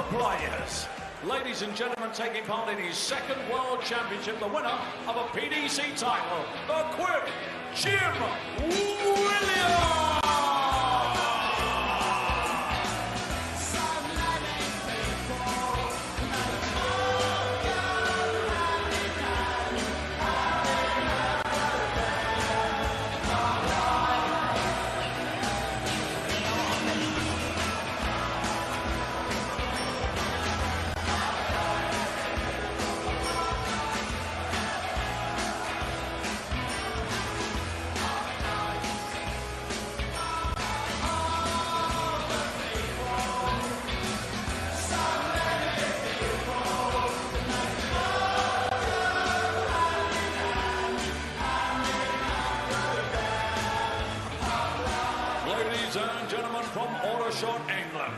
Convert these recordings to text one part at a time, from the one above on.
players. Ladies and gentlemen, taking part in his second World Championship, the winner of a PDC title, the Quick, Jim Williams! Ladies and gentlemen, from Aldershot, England,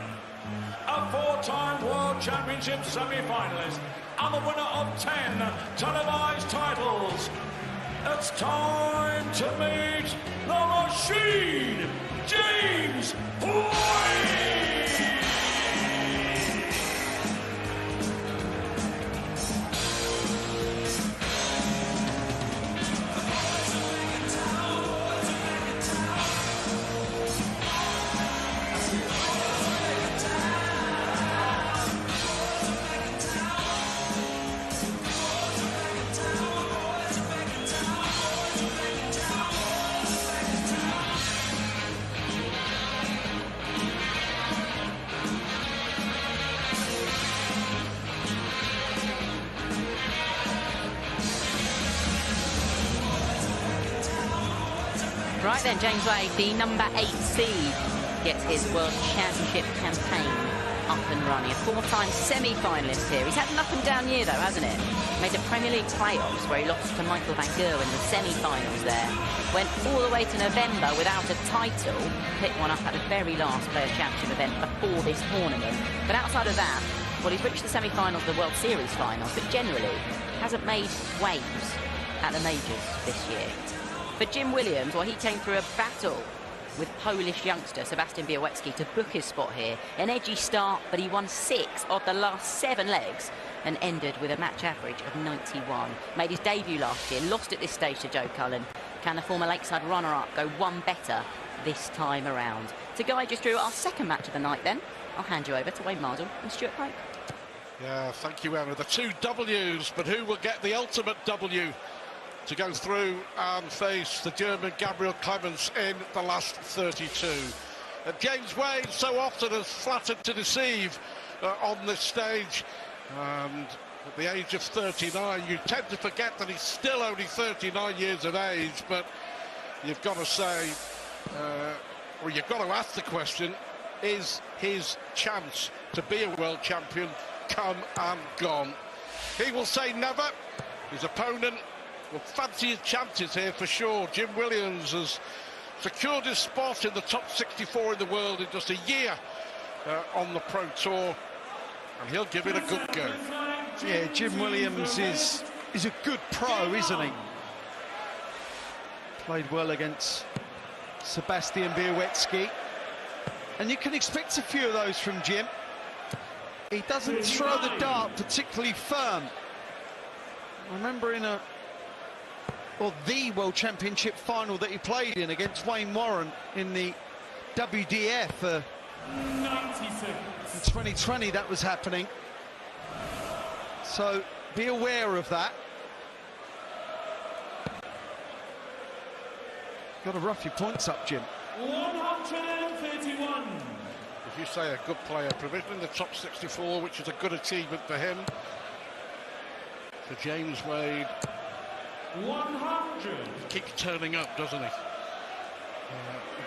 a four-time World Championship semi-finalist and the winner of 10 televised titles. It's time to meet the Machine, James Boyd! Right then, James Wade, the number 8 seed, gets his World Championship campaign up and running. A four-time semi-finalist here. He's had an up-and-down year, though, hasn't it? Made the Premier League playoffs, where he lost to Michael van Gerwen in the semi-finals there. Went all the way to November without a title. Picked one up at the very last Players' Championship event before this tournament. But outside of that, well, he's reached the semi-finals of the World Series finals, but generally hasn't made waves at the majors this year. For Jim Williams, well, he came through a battle with Polish youngster Sebastian Białecki to book his spot here. An edgy start, but he won 6 of the last 7 legs and ended with a match average of 91. Made his debut last year, lost at this stage to Joe Cullen. Can the former Lakeside runner-up go one better this time around? To guide you through our second match of the night then, I'll hand you over to Wayne Mardle and Stuart Pope. Yeah, thank you, Emma. The 2 W's, but who will get the ultimate W to go through and face the German Gabriel Clemens in the last 32. James Wade so often has flattered to deceive on this stage, and at the age of 39 you tend to forget that he's still only 39 years of age, but you've got to say, or you've got to ask the question, is his chance to be a world champion come and gone? He will say never. His opponent will fancy his chances here for sure. Jim Williams has secured his spot in the top 64 in the world in just a year on the Pro Tour, and he'll give it a good go. Yeah, Jim Williams is a good pro, isn't he? Played well against Sebastian Białecki, and you can expect a few of those from Jim. He doesn't throw the dart particularly firm. I remember in the World Championship final that he played in against Wayne Warren in the WDF in 2020, that was happening. So be aware of that. Got to rough your points up, Jim. 131. If you say a good player, provision in the top 64, which is a good achievement for him. For James Wade, 100. he keeps turning up, doesn't he?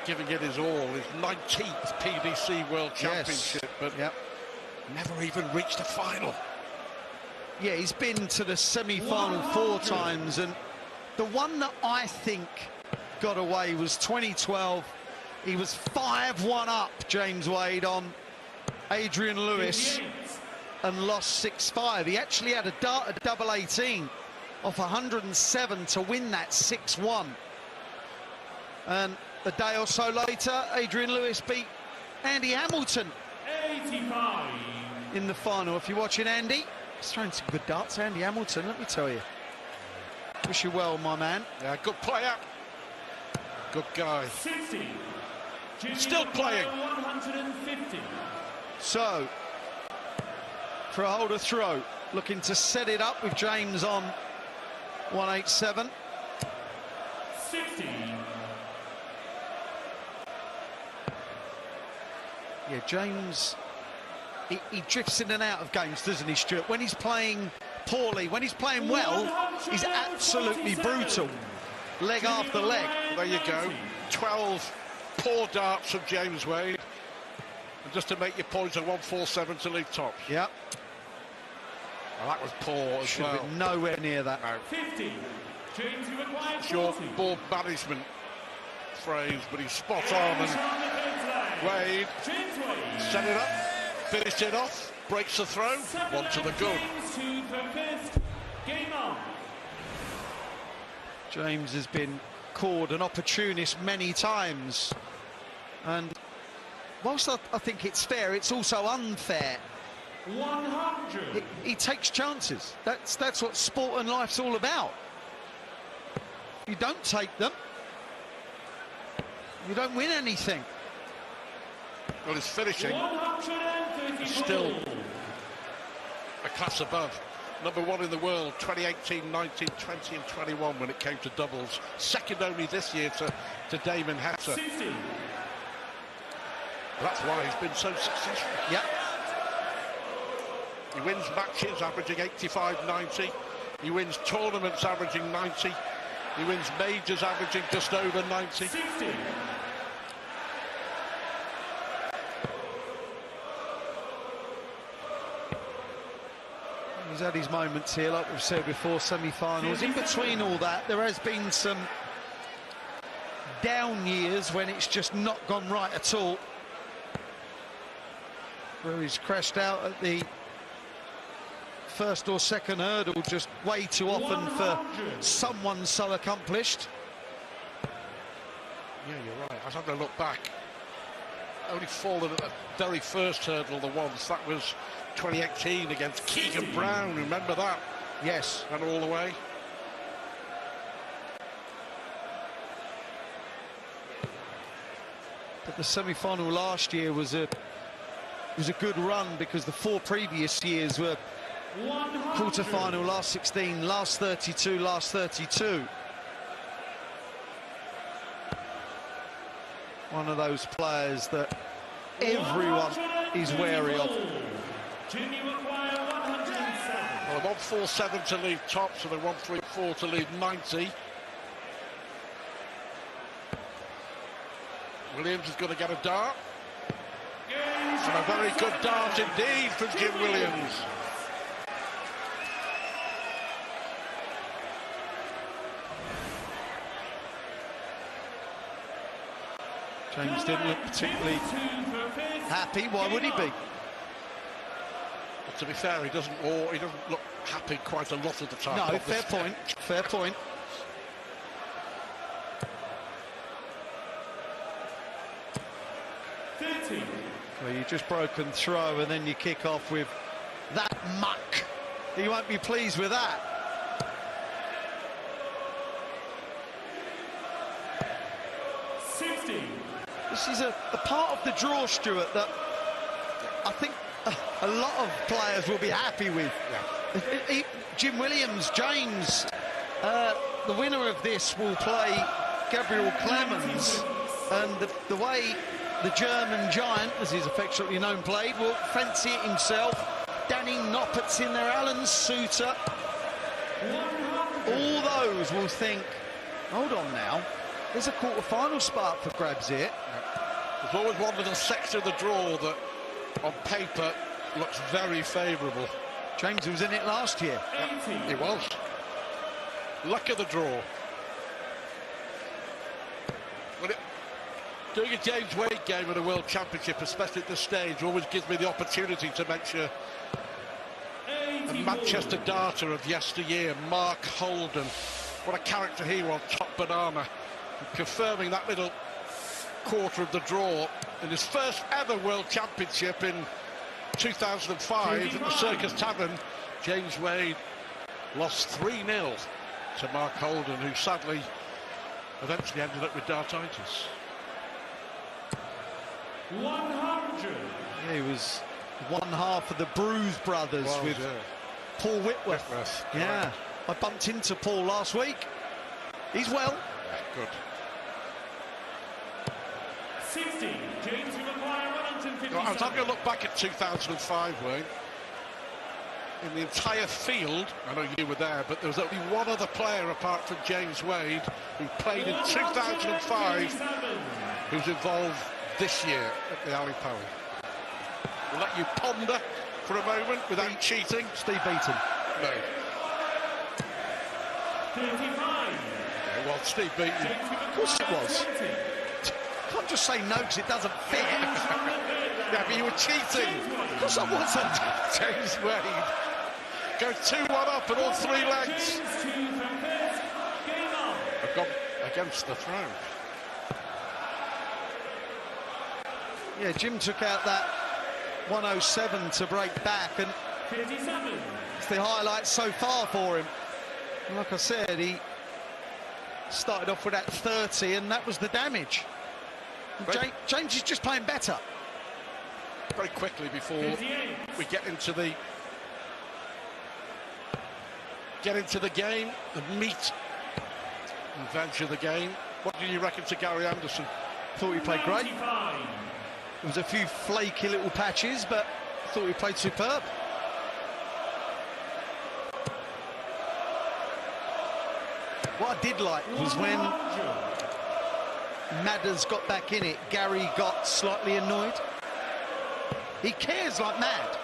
Giving it his all. His 19th PDC World Championship, but never even reached the final. Yeah, he's been to the semi-final 4 times, and the one that I think got away was 2012. He was 5-1 up, James Wade, on Adrian Lewis and lost 6-5. He actually had a dart at double 18 off 107 to win that 6-1. And a day or so later, Adrian Lewis beat Andy Hamilton. 85. in the final. If you're watching Andy, he's throwing some good darts. Andy Hamilton, let me tell you. Wish you well, my man. Yeah, good player. Good guy. 60. Still playing. 150. So, for a holder throw, looking to set it up with James on 187. 60. Yeah, James, he drifts in and out of games, doesn't he, Stuart? When he's playing poorly, when he's playing well, he's absolutely brutal. Leg after leg. There you go. 12 poor darts of James Wade. And just to make your point, a 147 to leave tops. Yeah. Well, that was poor as Should well. have been nowhere near that. No. 50. James, you require It's your 40. ball management phrase, but he's spot on. And Wade James Wade. set it up, finished it off, breaks the throw, one to the good. James to the fifth. Game on. James has been called an opportunist many times. And whilst I think it's fair, it's also unfair. 100. He takes chances. That's what sport and life's all about. If you don't take them, you don't win anything. Well, his finishing 134. still a class above. Number one in the world, 2018, 19, 20 and 21 when it came to doubles. Second only this year to Damon Hatter. 60. That's why he's been so successful. Yep. He wins matches averaging 85, 90. He wins tournaments averaging 90. He wins majors averaging just over 90. 60. He's had his moments here, like we've said before, semi-finals. In between all that, there has been some down years when it's just not gone right at all. Where he's crashed out at the first or second hurdle just way too often for someone so accomplished. Yeah, you're right. I was having a look back. Only fallen at the very first hurdle the once. That was 2018 against Keegan Brown. Remember that? Yes. And all the way. But the semi-final last year was a good run because the 4 previous years were 100. quarter-final, last 16, last 32, last 32. One of those players that everyone is wary of. Jimmy require 107. Well, a 147 to leave tops and a 134 to leave 90. Williams is going to get a dart. And a very good dart indeed from Jim Williams. James didn't look particularly happy. Why would he be? But to be fair, he doesn't look happy quite a lot of the time. No, fair point. Fair point. Well, you just broken throw and then you kick off with that muck. He won't be pleased with that. This is a part of the draw, Stuart, that I think a lot of players will be happy with. Yeah. Jim Williams, James, the winner of this will play Gabriel Clemens, and the way the German giant, as he's affectionately known, played, will fancy it himself. Danny Noppert's in there, Alan Suter. All those will think, hold on now, there's a quarter-final spot for grabs here. There's always one little section of the draw that, on paper, looks very favourable. James was in it last year. It was. Luck of the draw. Doing a James Wade game at a World Championship, especially at this stage, always gives me the opportunity to mention a Manchester darter of yesteryear, Mark Holden. What a character he was, top banana. Confirming that little quarter of the draw in his first ever World Championship in 2005 at the Circus Tavern, James Wade lost 3-0 to Mark Holden, who sadly eventually ended up with dartitis. 100. Yeah, he was one half of the Bruise Brothers with Paul Whitworth. Yeah, I bumped into Paul last week. He's well. Good. 60. James McGuire, 157. I was having a look back at 2005, Wayne. In the entire field, I know you were there, but there was only one other player apart from James Wade who played in 2005 who's involved this year at the Ali Power. We'll let you ponder for a moment without cheating. Steve Beaton. No. 35. It was Steve Beaton. Of course it was. Can't just say no because it doesn't fit. Yeah, but you were cheating. Of course I wasn't. James Wade goes 2-1 up at all three legs. I've gone against the throw. Yeah, Jim took out that 107 to break back, and 57. it's the highlight so far for him. And like I said, he started off with that 30, and that was the damage. James is just playing better. Very quickly before 58. we get into the game, the meat and veg of the game. What do you reckon to Gary Anderson? Thought he played great. 95. There was a few flaky little patches, but I thought he played superb. What I did like was when Madders got back in it, Gary got slightly annoyed. He cares like mad.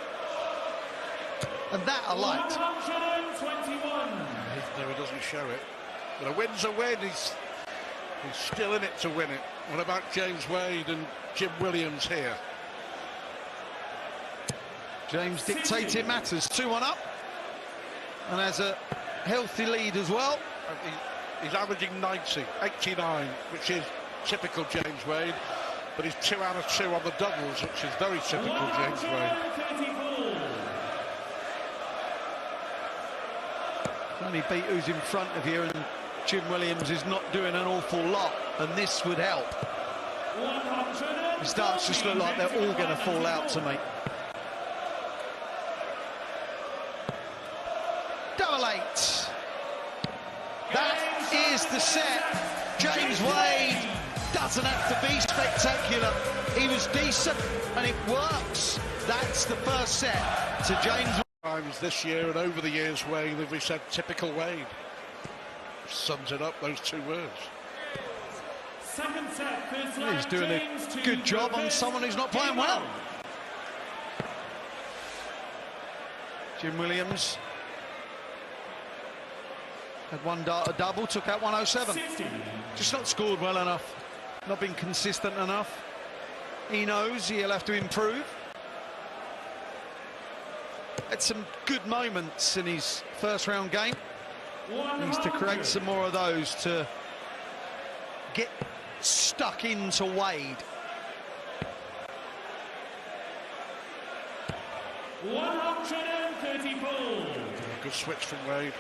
And that I liked. 121. No, he doesn't show it. But a win's a win. He's still in it to win it. What about James Wade and Jim Williams here? James dictated matters. 2-1 up. And has a healthy lead as well. He's averaging 90, 89, which is typical James Wade. But he's 2 out of 2 on the doubles, which is very typical James Wade. 134. Only beat who's in front of you, and Jim Williams is not doing an awful lot, and this would help. It starts to look like they're all going to fall out to me. Double 8. That is the set. James Wade doesn't have to be spectacular. He was decent, and it works. That's the first set to James. Times this year and over the years, Wade, have we said typical Wade? Sums it up, those 2 words. Second set, first leg, He's doing a good job on someone who's not playing well. Jim Williams had one dart a double, took out 107. 60. Just not scored well enough, not been consistent enough. He knows he'll have to improve. Had some good moments in his first round game. Needs to create some more of those to get stuck into Wade. 134. Good switch from Wade.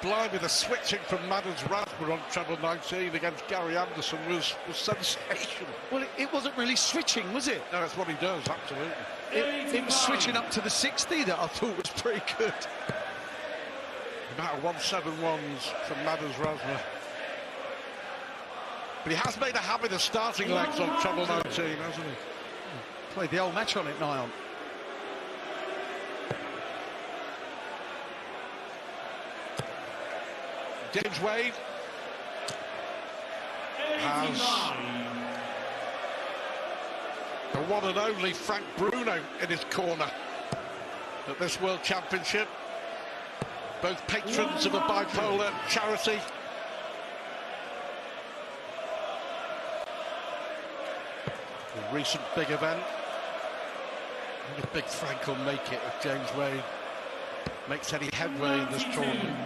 Blimey, the switching from Madders Rasmussen on treble 19 against Gary Anderson was sensational. Well, it wasn't really switching, was it? No, that's what he does, absolutely. It was switching up to the 60 that I thought was pretty good. The amount of 171s from Madders Rasmussen. But he has made a habit of starting legs on treble 19, hasn't he? Played the old match on it, Nyon. James Wade has the one and only Frank Bruno in his corner at this World Championship. Both patrons of a bipolar charity. A recent big event. I think big Frank will make it if James Wade makes any headway in this tournament.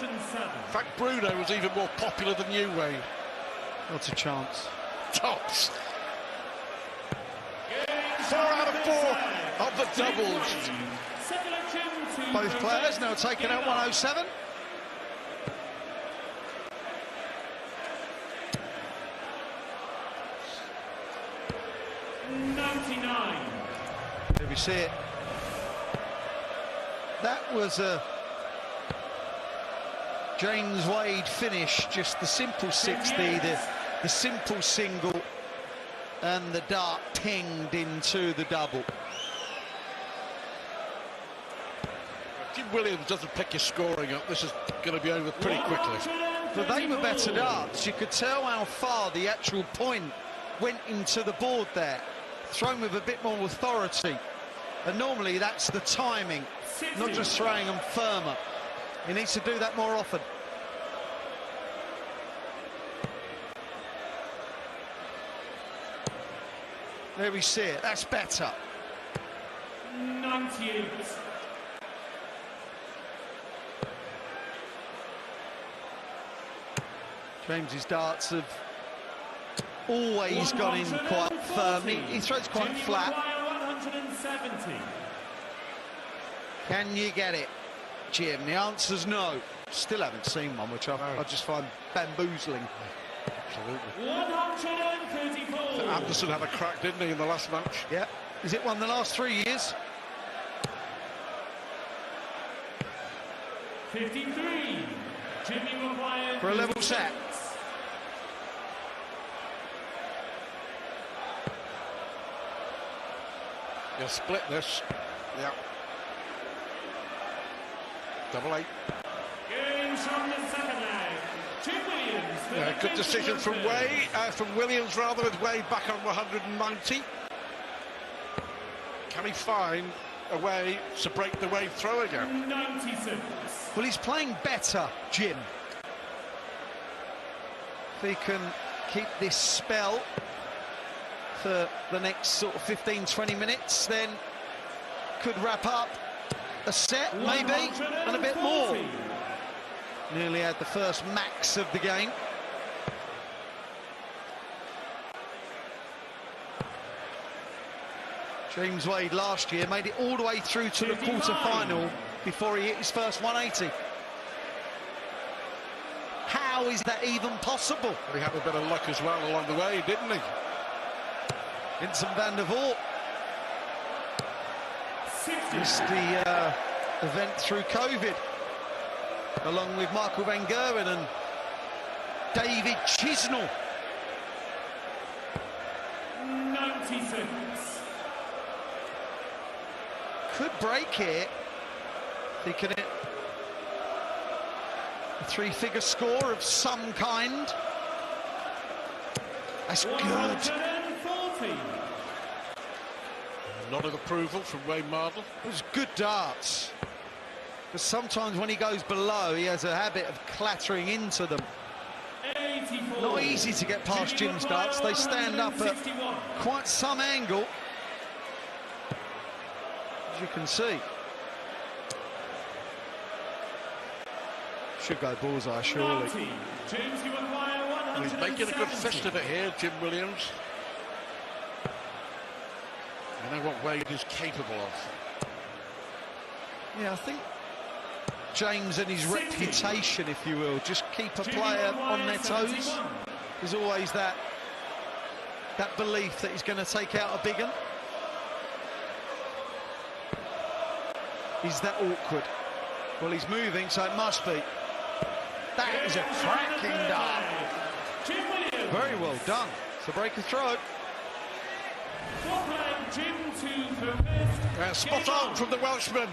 In fact, Bruno was even more popular than you, Wade. What's a chance? Tops. 4 out of of the doubles. Both players now taking out 107. There we see it. That was a James Wade finish, just the simple 60, the simple single, and the dart pinged into the double. Jim Williams doesn't pick his scoring up. This is going to be over pretty quickly. But they were better darts. You could tell how far the actual point went into the board there, thrown with a bit more authority. And normally that's the timing, not just throwing them firmer. He needs to do that more often. There we see it, that's better. 98. James's darts have always gone in quite firm. He throws quite flat. 170. Can you get it, Jim? The answer's no. Still haven't seen one, which I just find bamboozling. Absolutely. 134. Anderson had a crack, didn't he, in the last match? Yeah. Is it one the last 3 years? 53. Jimmy required For a level set. You'll split this. Yeah. Double 8. Games from the second leg. Jim Williams. Yeah, good decision from Williams rather, with Wade back on 190. Can he find a way to break the Wade throw again? 96. Well, he's playing better, Jim. If he can keep this spell for the next sort of 15-20 minutes, then could wrap up a set, maybe, and a bit more. Nearly had the first max of the game. James Wade last year made it all the way through to the quarter-final before he hit his first 180. How is that even possible? He had a bit of luck as well along the way, didn't he? Vincent van der Voort missed the event through COVID, along with Michael van Gerwen and David Chisnell. 96. Could break here if he can hit a three-figure score of some kind. That's good. 140. Nod of approval from Wayne Mardle. It was good darts. But sometimes when he goes below, he has a habit of clattering into them. 84. Not easy to get past Jim's darts. They stand up at quite some angle, as you can see. Should go bullseye, surely. 90. James, you require 170. He's making a good fist of it here, Jim Williams. You know what Wade is capable of. Yeah, I think James and his reputation, if you will, just keep a player on their toes. There's always that belief that he's going to take out a big one. Is that awkward? Well, he's moving, so it must be. That is a cracking dart. Very well done. It's a break of throw. Spot on from the Welshman.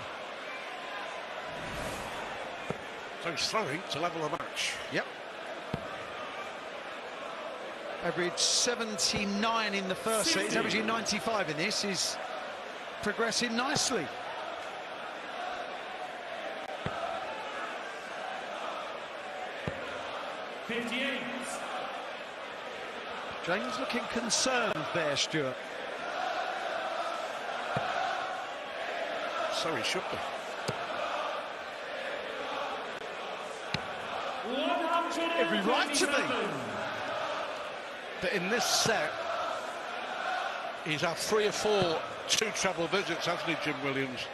So he's throwing to level the match. Yep. Average 79 in the first set. He's averaging 95 in this. He's progressing nicely. James looking concerned there, Stuart. So he should be. Every right to be. But in this set, He's had 3 or 4 two-treble visits, hasn't he, Jim Williams?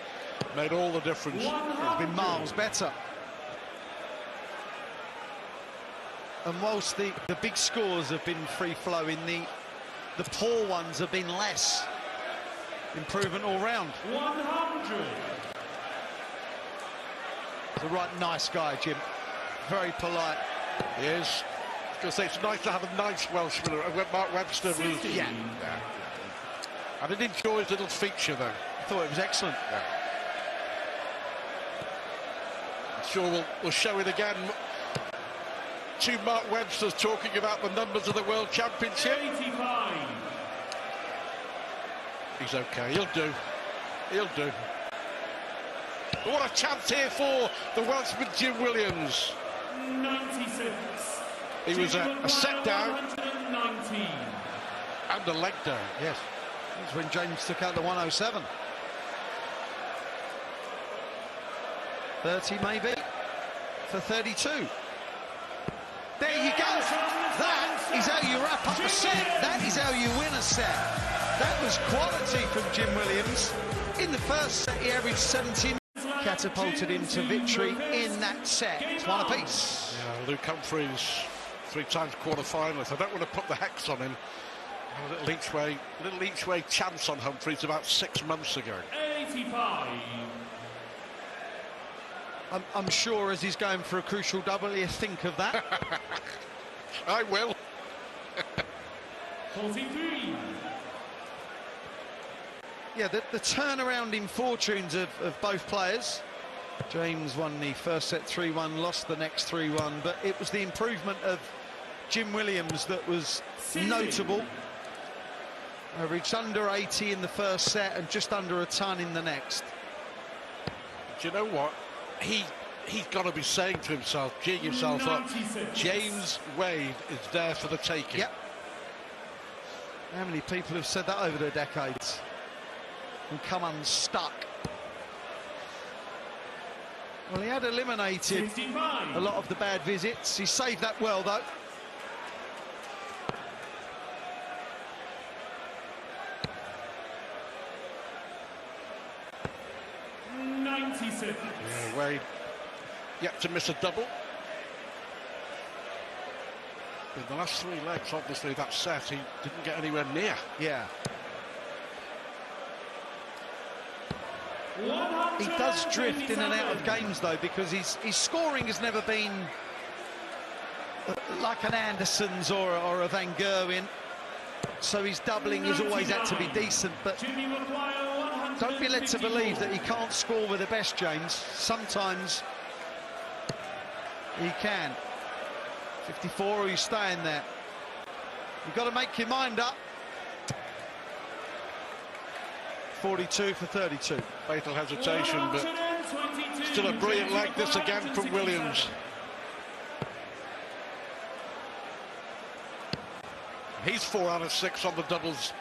Made all the difference. It's been miles better. And whilst the big scores have been free-flowing, the poor ones have been less. Improvement all round. 100. He's a right nice guy, Jim. Very polite. He is. I was going to say, it's nice to have a nice Welshman. Mark Webster was... 60. Yeah. I did enjoy his little feature, though. I thought it was excellent. Yeah. I'm sure we'll show it again. 2 Mark Websters talking about the numbers of the World Championship. 85. He's okay, he'll do. He'll do. But what a chance here for the Welshman Jim Williams. 96. He was a set down 119. and a leg down. Yes. That's when James took out the 107. 30 maybe for 32. There you go. That is how you wrap up a set. That is how you win a set. That was quality from Jim Williams. In the first set, he averaged 17. Catapulted him to victory in that set. It's one apiece. Yeah, Luke Humphries, 3 times quarter-finalist. I don't want to put the hex on him. A little each way chance on Humphries about 6 months ago. 85. I'm sure as he's going for a crucial double, he'll think of that. I will. 43. Yeah, the turnaround in fortunes of both players. James won the first set 3-1, lost the next 3-1, but it was the improvement of Jim Williams that was notable. Averaged under 80 in the first set and just under a ton in the next. Do you know what? He's got to be saying to himself, geeing himself up, 96. James Wade is there for the taking. Yep. How many people have said that over the decades and come unstuck? Well, he had eliminated 65. a lot of the bad visits. He saved that well, though. Yeah, Wade yet to miss a double. In the last 3 legs, obviously, that set, he didn't get anywhere near. Yeah. He does drift in and out of games, though, because his scoring has never been like an Anderson's or a Van Gerwen. So his doubling has always had to be decent, but don't be led to believe that he can't score with the best, James. Sometimes he can. 54, or he's staying there. You've got to make your mind up. 42 for 32. Fatal hesitation, but still a brilliant leg this again from Williams. He's 4 out of 6 on the doubles.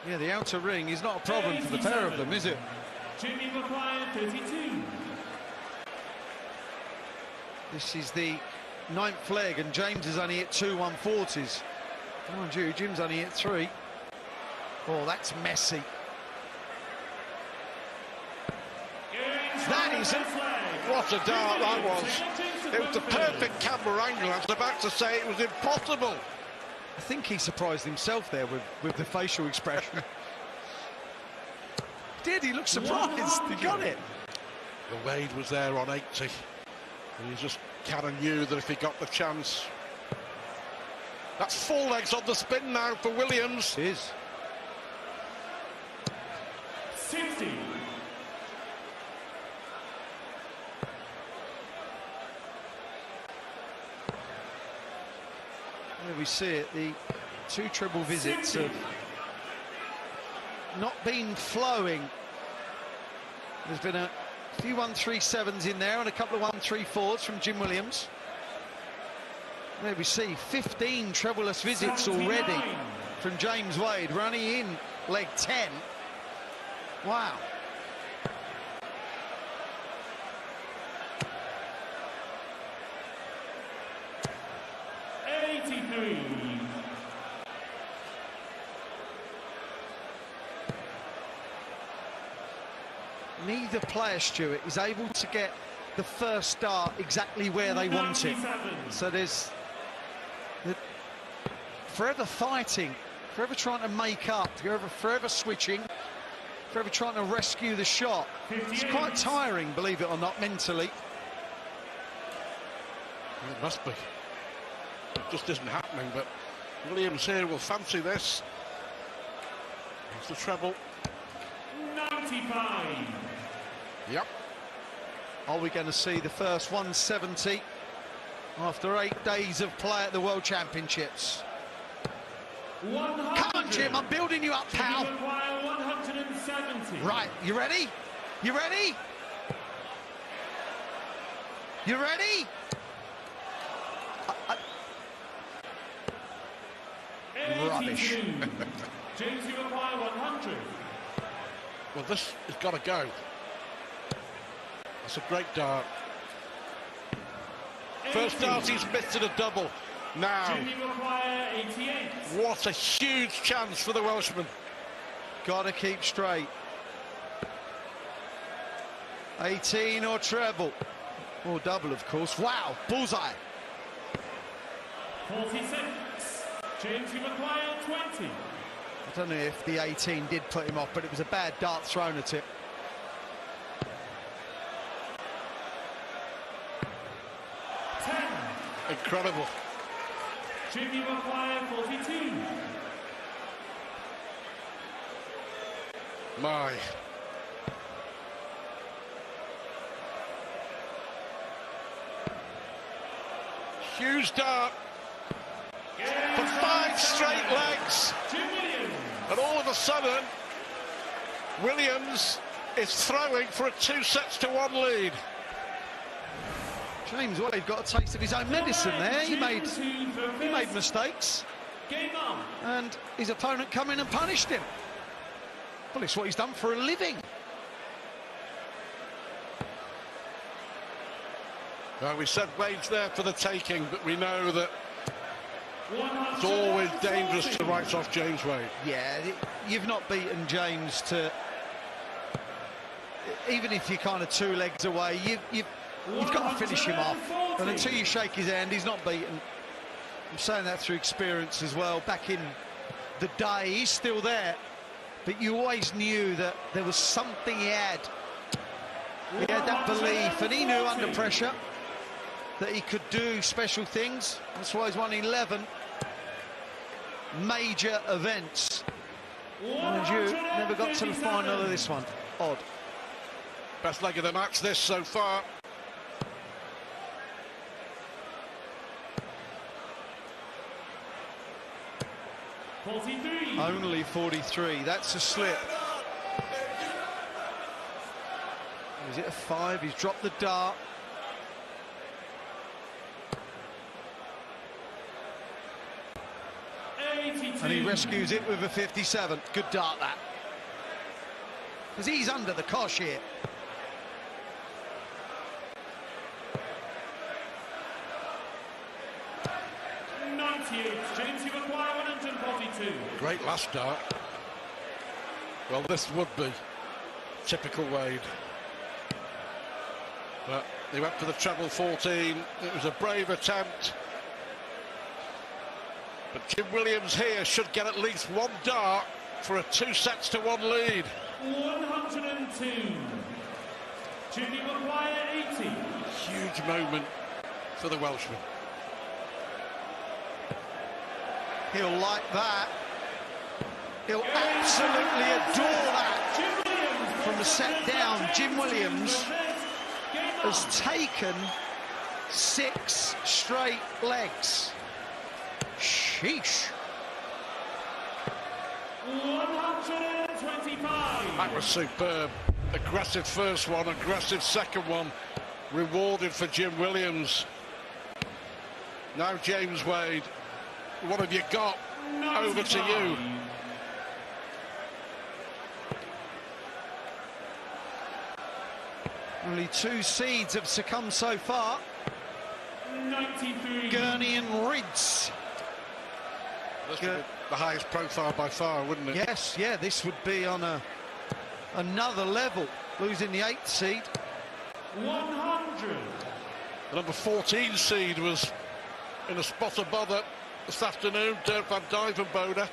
Yeah, the outer ring is not a problem for the pair of them, is it? Jimmy McGuire, 32. This is the 9th leg, and James is only at 2 140s. Mind you, Jim's only at 3. Oh, that's messy. That isn't. What a dart that was. It was the perfect camera angle. I was about to say it was impossible. I think he surprised himself there with the facial expression. Did he look surprised? He got it. The Wade was there on 80. And he just kind of knew that if he got the chance. That's 4 legs on the spin now for Williams. It is. 60. There we see it. The 2 treble visits have not been flowing. There's been a few 137s in there and a couple of 134s from Jim Williams. There we see 15 trebleless visits already from James Wade. We're only in leg 10. Wow. neither player, Stuart, is able to get the first dart exactly where they want it. 97. So there's forever fighting, forever trying to make up, forever switching, forever trying to rescue the shot. It's quite tiring, believe it or not, mentally. It must be. It just isn't happening, but Williams here will fancy this. It's the treble. 95. Yep. Are we going to see the first 170 after 8 days of play at the World Championships? 100. Come on, Jim, I'm building you up, Jimmy pal. Maguire 170. Right, you ready? You ready? You ready? 82. Rubbish. James Maguire 100. Well, this has got to go. That's a great dart. First 80. dart he's missed at a double. Now, Jimmy Maguire 88. what a huge chance for the Welshman. Got to keep straight. 18 or treble. Or double, of course. Wow, bullseye. 46. James Maguire 20. I don't know if the 18 did put him off, but it was a bad dart thrown at it. Incredible. Jimmy Maguire 42. My. Huge dart for 5 straight legs. Jim Williams. And all of a sudden, Williams is throwing for a 2-1 lead. James Wade got a taste of his own medicine there. He made mistakes, Game on. and his opponent come in and punished him. Well, it's what he's done for a living. Well, we said Wade's there for the taking, but we know that it's always dangerous to write off James Wade. Yeah, you've not beaten James to... Even if you're kind of 2 legs away, you've got to finish him off. And until you shake his hand, he's not beaten. I'm saying that through experience as well. Back in the day, he's still there. But you always knew that there was something he had. He had that belief, and he knew under pressure that he could do special things. That's why he's won 11 major events. And you never got to the final of this one. Odd. Best leg of the match this so far. Only 43, that's a slip. Is it a 5? He's dropped the dart. And he rescues it with a 57. Good dart, that. Because he's under the cosh here. James Maguire 142. Great last dart. Well, this would be typical Wade. But he went for the treble 14. It was a brave attempt. But Jim Williams here should get at least 1 dart for a 2-1 lead. 102. Jimmy Maguire 80. Huge moment for the Welshman. He'll like that. He'll absolutely adore that. From the set down, Jim Williams has taken 6 straight legs. Sheesh. 125. That was superb. Aggressive first one, aggressive second one. Rewarded for Jim Williams. Now James Wade, what have you got? 95. Over to you. Only 2 seeds have succumbed so far. 93. Gurney and Rids. This would be the highest profile by far, wouldn't it? Yes, yeah, this would be on another level. losing the 8th seed. 100. The number 14 seed was in a spot of bother this afternoon. Dirk van Dijvenbode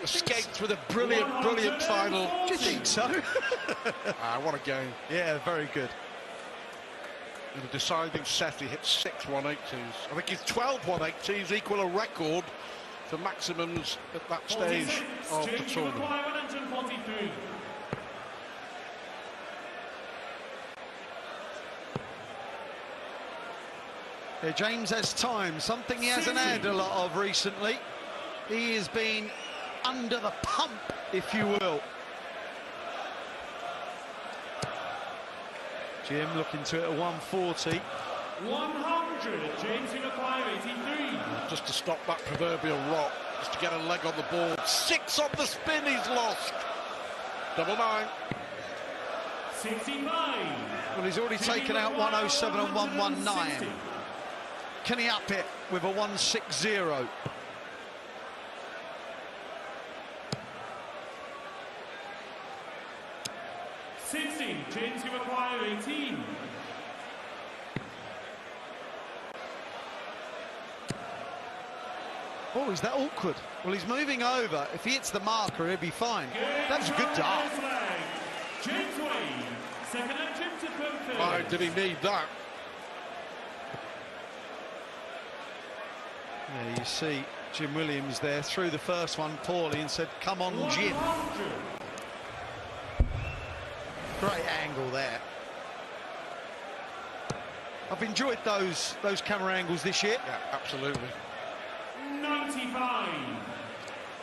escaped with a brilliant final. Do you think so? What a game. Yeah, very good. In the deciding set, he hit 6 180s. I think his 12 180s equal a record for maximums at that stage of the tournament. 143. Yeah, James has time, something he hasn't had a lot of recently. He has been under the pump, if you will. Jim looking to it at 140. 100. James Iroquois 83. Just to stop that proverbial rot, just to get a leg on the board. 6 on the spin, he's lost. Double 9. 65. Well, he's already taken out 107 and 119. Can he up it with a 160? 60. James Iroquois 18. Oh, is that awkward? Well, he's moving over. If he hits the marker, he'll be fine. That was a good dart. James Wade, second and Jim to third. Why did he need that? Yeah, you see Jim Williams there, threw the first one poorly and said, come on, Jim. 100. Great angle there. I've enjoyed those camera angles this year. Yeah, absolutely. 95.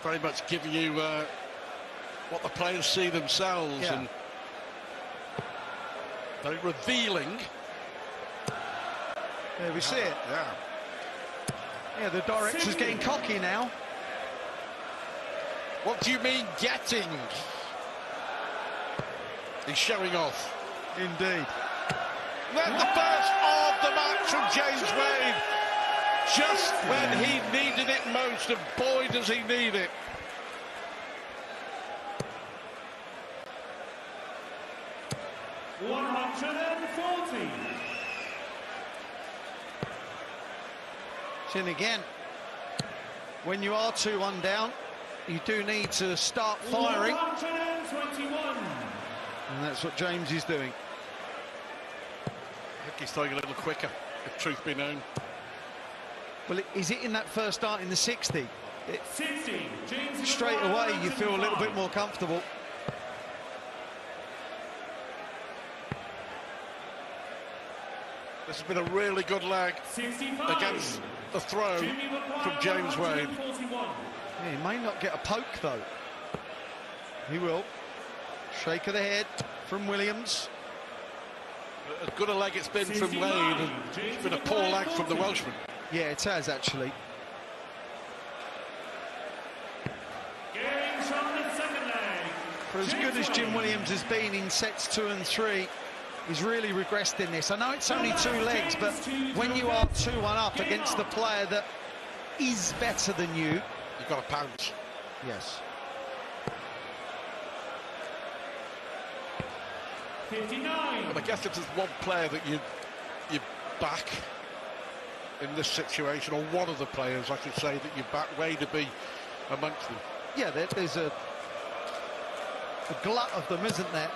Very much giving you what the players see themselves, Yeah. and very revealing. There we see it. Yeah. Yeah, the director's getting cocky now. What do you mean getting? He's showing off. Indeed. Then the first of the match from James Wade, just when he needed it most, and boy does he need it. $140. Then again, when you are 2-1 down, you do need to start firing. 121. And that's what James is doing. I think he's throwing a little quicker, if truth be known. Well, is it in that first dart in the 60? 60. James Straight away, you feel a little bit more comfortable. This has been a really good leg 65. against the throw from James Wade. 141. Yeah, he may not get a poke, though. He will. Shake of the head from Williams. As good a leg it's been from Wade, and it's been a poor leg from the Welshman. Yeah, it has, actually. Games from the second leg. For as good as Jim Williams has been in sets 2 and 3, he's really regressed in this. I know it's only 2 legs, but when you are 2-1 up against the player that is better than you... You've got to pounce. Yes. 59. And I guess if there's one player that you back in this situation, or one of the players, I should say, that you back, Wade to be amongst them. Yeah, there's a glut of them, isn't there?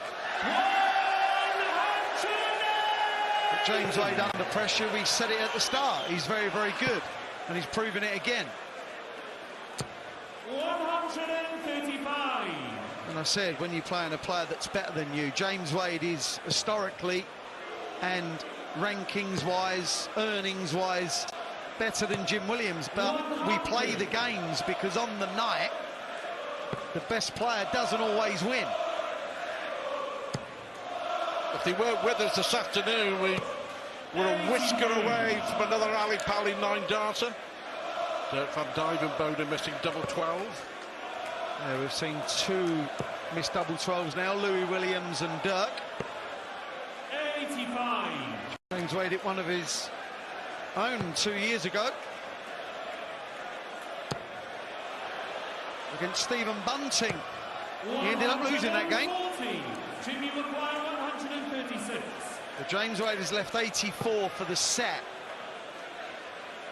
But James Wade under pressure, we said it at the start. He's very, very good, and he's proven it again. 135. And I said, when you're playing a player that's better than you, James Wade is historically and rankings-wise, earnings-wise, better than Jim Williams. But we play the games because on the night, the best player doesn't always win. If they weren't with us this afternoon, we were a whisker away from another Ali Pali 9-darter. Dirk van Dijvenbode missing double 12. Yeah, we've seen 2 missed double 12s now, Louis Williams and Dirk. 85. James Wade hit one of his own 2 years ago against Stephen Bunting He ended up losing that game. 140. Jimmy Maguire 136. But James Wade has left 84 for the set.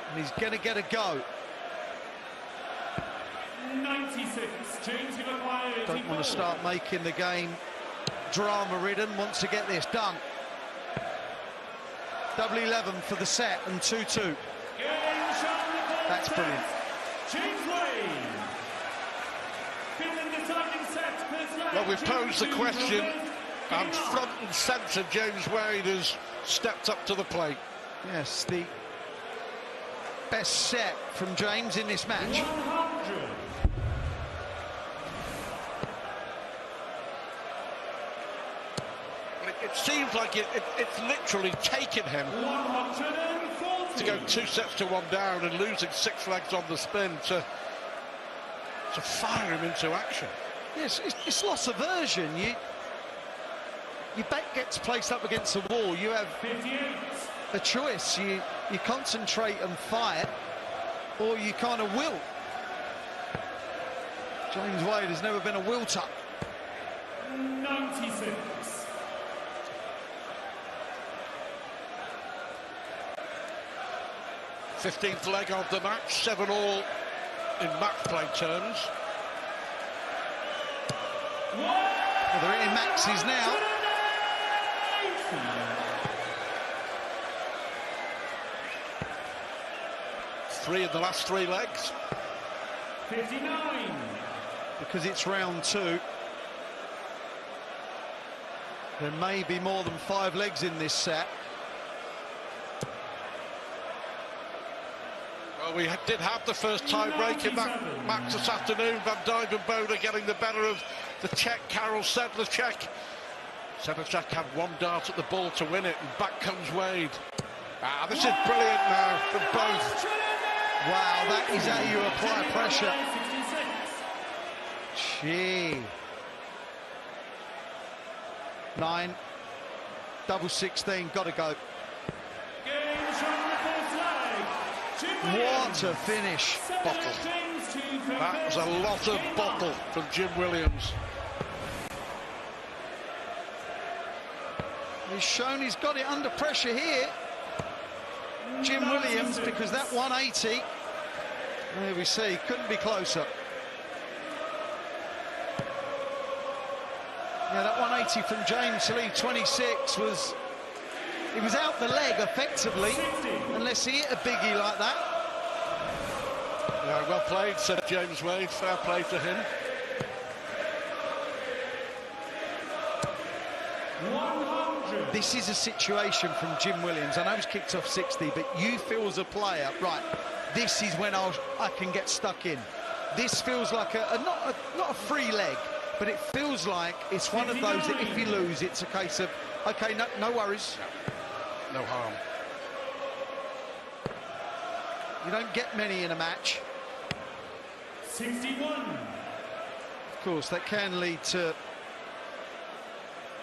And he's going to get a go. 96. James Maguire. Don't want to start making the game drama-ridden. Wants to get this done. Double 11 for the set and 2-2. That's brilliant. James Wade. Well, we've posed the question, and front and centre, James Wade has stepped up to the plate. Yes, the best set from James in this match. 100. It seems like it's literally taken him 140. to go 2 sets to 1 down and losing 6 legs on the spin to fire him into action. Yes, it's loss aversion. Your back gets placed up against the wall. You have 58. a choice. You concentrate and fight, or you kind of will. James Wade has never been a wilter. 96. Fifteenth leg of the match, 7-all in match play terms. Well, they're in maxes now. Three in the last 3 legs. 59. Because it's round 2. There may be more than 5 legs in this set. Well, we did have the first tie break in that match this afternoon. Van Dijvenbode getting the better of the Czech, Karel Sedlacek. Sedlacek had 1 dart at the ball to win it, and back comes Wade. This is brilliant now from both. Wow, that is how you apply pressure. 66. Gee. 9. Double 16, got to go. Games from the first leg. Jim What Williams. a finish. Bottle. James to That was a lot of bottle from Jim Williams. He's shown he's got it under pressure here. Jim Williams, because that 180, there we see, couldn't be closer. Yeah, that 180 from James to leave 26 was, he was out the leg effectively, unless he hit a biggie like that. Yeah, well played, said James Wade. Fair play to him. 100. This is a situation from Jim Williams. I know he's kicked off 60, but you feel as a player, right, this is when I can get stuck in. This feels like not a free leg, but it feels like it's one of those that if you lose, it's a case of, okay, no worries. No harm. You don't get many in a match. 61. Of course, that can lead to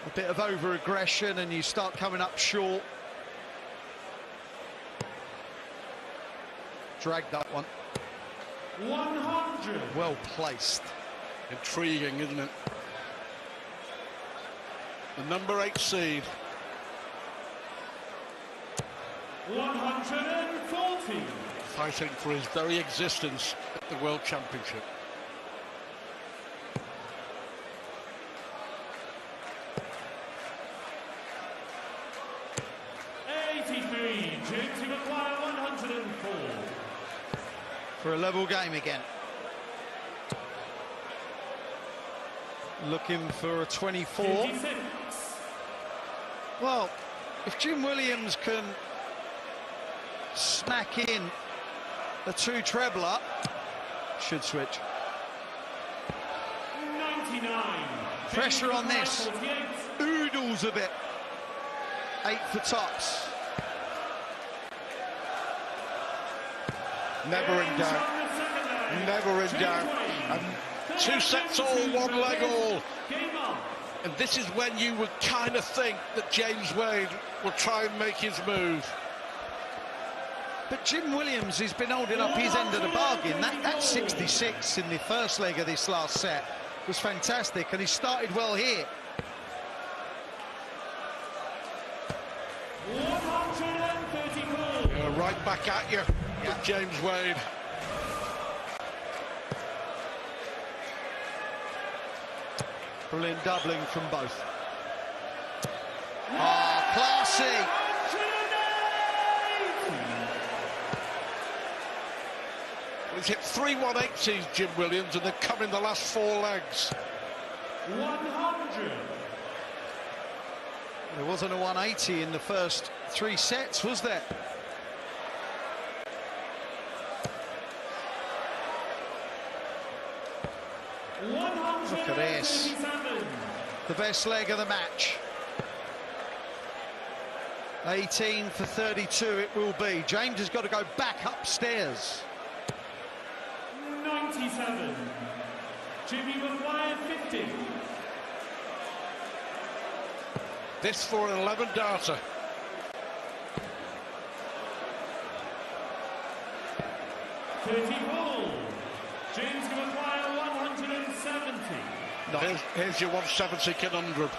a bit of over-aggression and you start coming up short. Dragged that one. 100. Well placed. Intriguing, isn't it? The number 8 seed. 140. Fighting for his very existence at the World Championship. James Maguire 104. For a level game again. Looking for a 24. 56. Well, if Jim Williams can smack in a 2 trebler, should switch. 99. Pressure on this. 48. Oodles a bit. 8 for tops. Never in doubt. Never in doubt. And 2 sets all, 1 leg all. Game on. And this is when you would kind of think that James Wade will try and make his move. But Jim Williams has been holding up his end of the bargain. That 66 in the first leg of this last set was fantastic, and he started well here. 134. Right back at you with James Wade. Brilliant doubling from both. Ah, classy. He's hit 3 180s, Jim Williams, and they've come in the last 4 legs. 100. There wasn't a 180 in the first 3 sets, was there? Look at this. The best leg of the match. 18 for 32 it will be. James has got to go back upstairs. 97. Jimmy Maguire 50. This for an 11 darter. 34. James Maguire 170. Here's your 170 conundrum.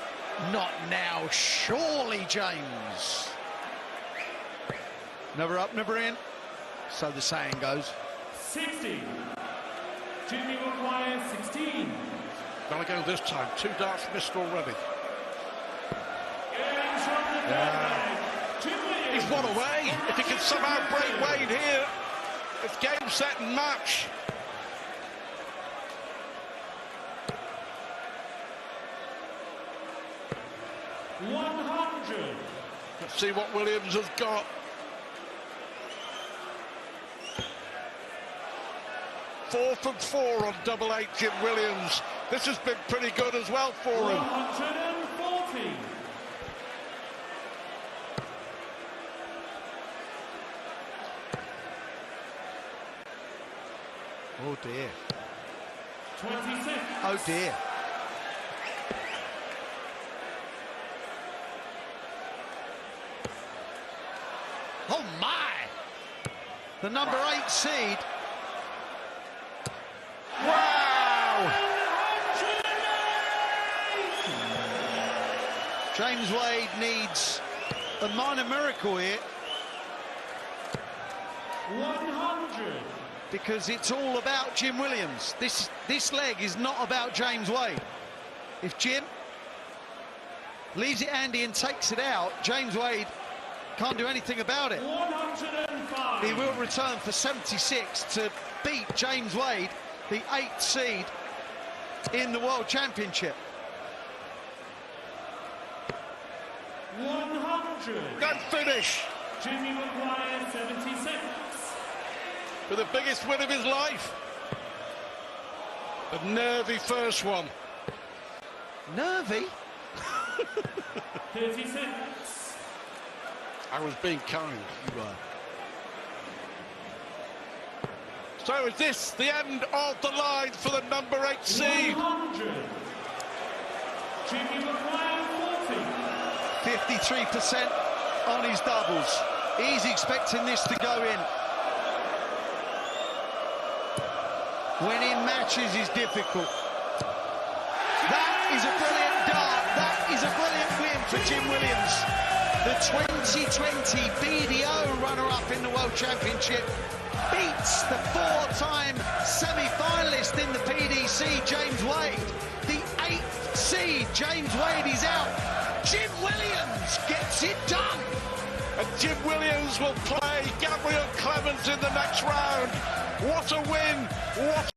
Not now, surely, James. Never up, never in. So the saying goes. 60. Jimmy Maguire 16. Gotta go this time. 2 darts missed already. Games from the third leg. Jim Williams. He's 1 away. If he can somehow break Wade here, it's game, set and match. Let's see what Williams has got. Four from 4 on double 8, Jim Williams. This has been pretty good as well for him. 140. Oh dear. 26. Oh dear. Oh my! The number 8 seed. Wow! James Wade needs a minor miracle here. 100. Because it's all about Jim Williams. This leg is not about James Wade. If Jim leaves it handy and takes it out, James Wade can't do anything about it. 105. He will return for 76 to beat James Wade, the 8th seed in the World Championship. 100. Good finish Jimmy Maguire 76. for the biggest win of his life. A nervy first one. Nervy? 36. I was being kind. You were. So is this the end of the line for the number 8 seed? 100. Jimmy Maguire 40. 53% on his doubles. He's expecting this to go in. Winning matches is difficult. That is a brilliant dart. That is a brilliant win for Jim Williams. The 2020 BDO runner-up in the World Championship beats the 4-time semi-finalist in the PDC, James Wade. The 8th seed, James Wade, is out. Jim Williams gets it done. And Jim Williams will play Gabriel Clemens in the next round. What a win! What